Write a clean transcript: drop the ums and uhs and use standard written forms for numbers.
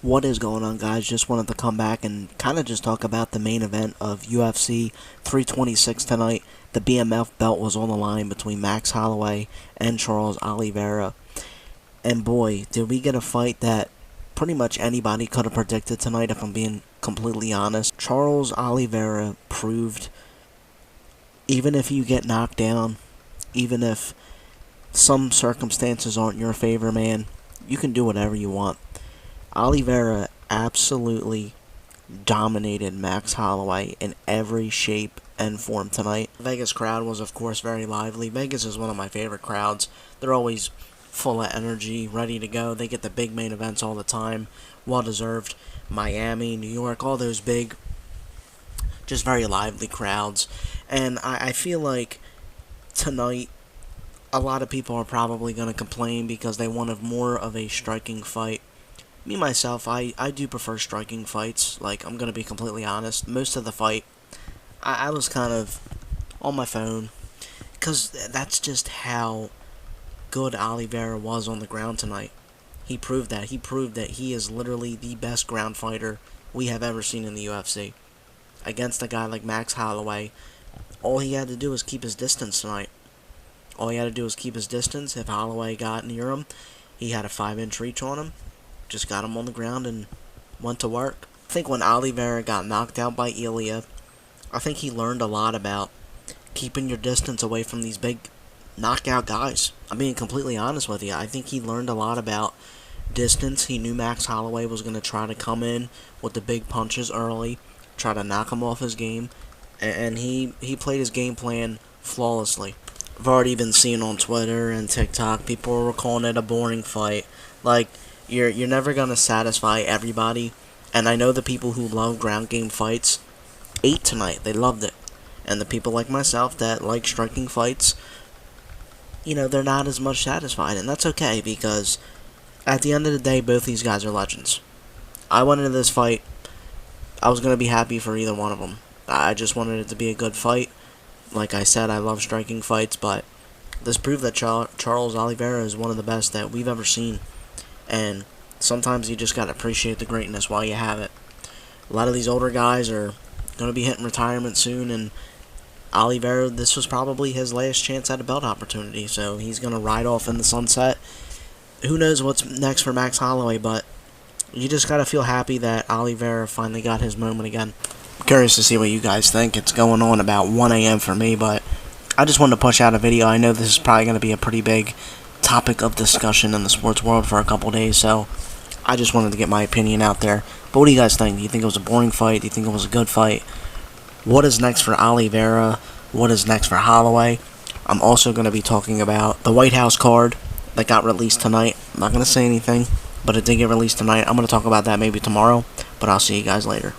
What is going on, guys? Just wanted to come back and kind of just talk about the main event of UFC 326 tonight. The BMF belt was on the line between Max Holloway and Charles Oliveira. And boy, did we get a fight that pretty much anybody could have predicted tonight, if I'm being completely honest. Charles Oliveira proved, even if you get knocked down, even if some circumstances aren't in your favor, man, you can do whatever you want. Oliveira absolutely dominated Max Holloway in every shape and form tonight. The Vegas crowd was, of course, very lively. Vegas is one of my favorite crowds. They're always full of energy, ready to go. They get the big main events all the time. Well-deserved. Miami, New York, all those big, just very lively crowds. And I feel like tonight, a lot of people are probably going to complain because they wanted more of a striking fight. Me, myself, I do prefer striking fights. Like, I'm going to be completely honest. Most of the fight, I was kind of on my phone. Because that's just how good Oliveira was on the ground tonight. He proved that. He proved that he is literally the best ground fighter we have ever seen in the UFC. Against a guy like Max Holloway, all he had to do was keep his distance tonight. All he had to do was keep his distance. If Holloway got near him, he had a 5-inch reach on him. Just got him on the ground and went to work. I think when Oliveira got knocked out by Ilya, I think he learned a lot about keeping your distance away from these big knockout guys. I'm being completely honest with you. I think he learned a lot about distance. He knew Max Holloway was going to try to come in with the big punches early, try to knock him off his game, and he played his game plan flawlessly. I've already been seeing on Twitter and TikTok, people were calling it a boring fight. Like, you're never going to satisfy everybody. And I know the people who love ground game fights ate tonight. They loved it. And the people like myself that like striking fights, you know, they're not as much satisfied. And that's okay, because at the end of the day, both these guys are legends. I went into this fight, I was going to be happy for either one of them. I just wanted it to be a good fight. Like I said, I love striking fights, but this proved that Charles Oliveira is one of the best that we've ever seen. And sometimes you just gotta appreciate the greatness while you have it. A lot of these older guys are gonna be hitting retirement soon, and Oliveira, this was probably his last chance at a belt opportunity, so he's gonna ride off in the sunset. Who knows what's next for Max Holloway, but you just gotta feel happy that Oliveira finally got his moment again. I'm curious to see what you guys think. It's going on about 1 a.m. for me, but I just wanted to push out a video. I know this is probably gonna be a pretty big topic of discussion in the sports world for a couple days, so I just wanted to get my opinion out there. But what do you guys think? Do you think it was a boring fight? Do you think it was a good fight? What is next for Oliveira? What is next for Holloway? I'm also going to be talking about the White House card that got released tonight. I'm not going to say anything, but it did get released tonight. I'm going to talk about that maybe tomorrow, but I'll see you guys later.